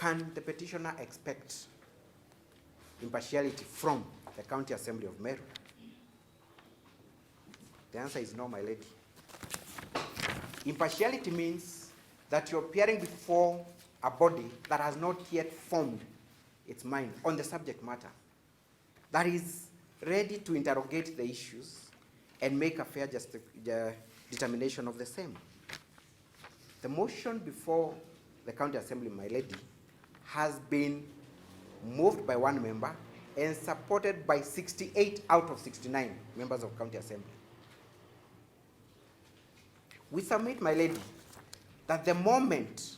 Can the petitioner expect impartiality from the County Assembly of Meru? The answer is no, my lady. Impartiality means that you're appearing before a body that has not yet formed its mind on the subject matter, that is ready to interrogate the issues and make a fair determination of the same. The motion before the County Assembly, my lady, has been moved by one member and supported by 68 out of 69 members of County Assembly. We submit, my lady, that the moment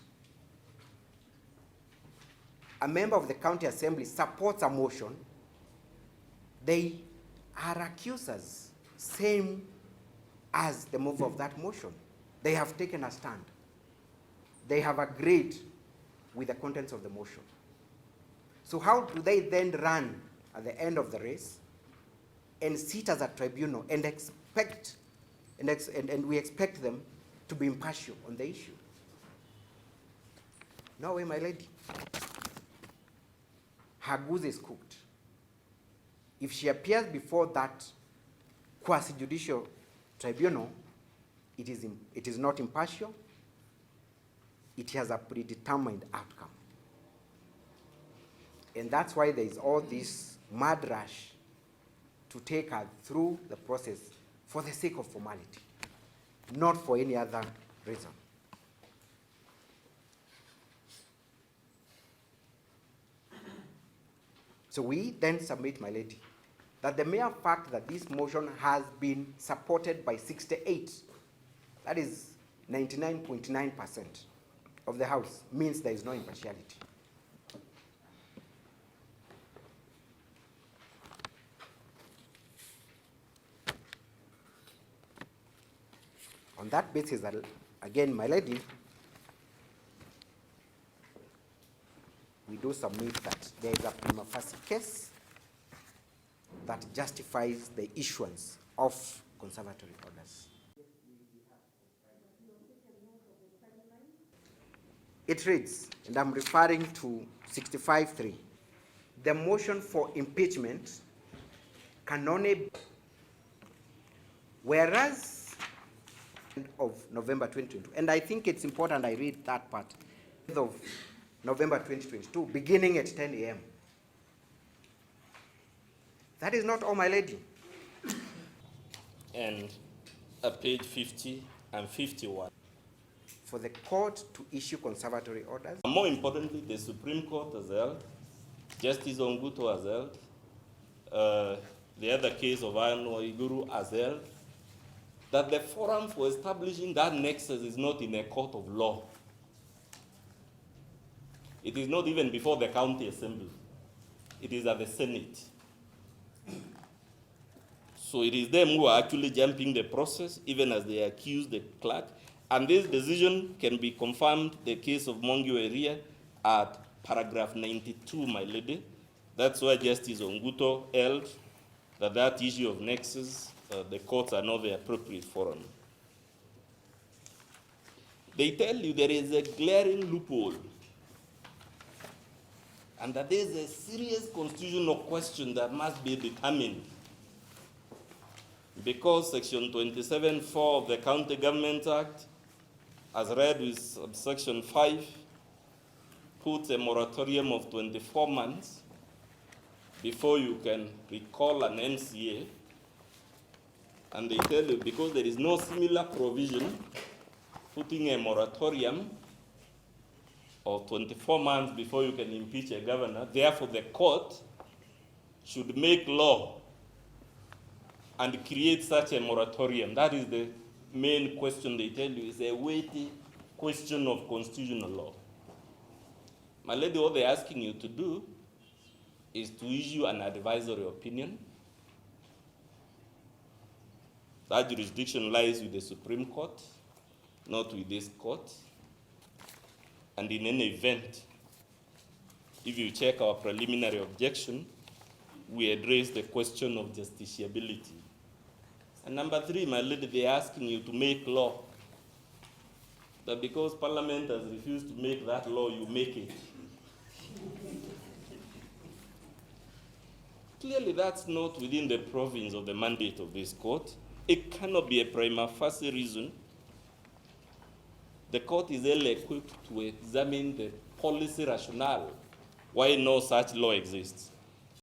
a member of the County Assembly supports a motion, they are accusers, same as the mover of that motion. They have taken a stand. They have agreed with the contents of the motion. So how do they then run at the end of the race and sit as a tribunal and expect, and we expect them to be impartial on the issue? No way, my lady. Her goose is cooked. If she appears before that quasi-judicial tribunal, it is not impartial. It has a predetermined outcome. And that's why there is all this mad rush to take her through the process for the sake of formality, not for any other reason. So we then submit, my lady, that the mere fact that this motion has been supported by 68, that is 99.9% of the House, means there is no impartiality. On that basis, again, my lady, we do submit that there is a prima facie case that justifies the issuance of conservatory orders. It reads, and I'm referring to 65.3, the motion for impeachment can only, whereas of November 2022, and I think it's important I read that part, of November 2022, beginning at 10 a.m. That is not all, my lady. And at page 50 and 51. For the court to issue conservatory orders. More importantly, the Supreme Court has held, Justice Onguto has held, the other case of uhuru has held, that the forum for establishing that nexus is not in a court of law. It is not even before the County Assembly. It is at the Senate. So it is them who are actually jumping the process, even as they accuse the clerk. And this decision can be confirmed, the case of Mongi area, at paragraph 92, my lady. That's where Justice Onguto held that issue of nexus, the courts are not the appropriate forum. They tell you there is a glaring loophole and that there is a serious constitutional question that must be determined, because Section 27(4) of the County Government Act, as read with subsection 5, puts a moratorium of 24 months before you can recall an MCA. And they tell you, because there is no similar provision putting a moratorium of 24 months before you can impeach a governor, therefore the court should make law and create such a moratorium. That is the main question they tell you, is a weighty question of constitutional law. My lady, what they're asking you to do is to issue an advisory opinion. That jurisdiction lies with the Supreme Court, not with this court. And in any event, if you check our preliminary objection, we address the question of justiciability. And number 3, my lady, they're asking you to make law. That because Parliament has refused to make that law, you make it. Clearly, that's not within the province of the mandate of this court. It cannot be a prima facie reason. The court is ill-equipped to examine the policy rationale why no such law exists.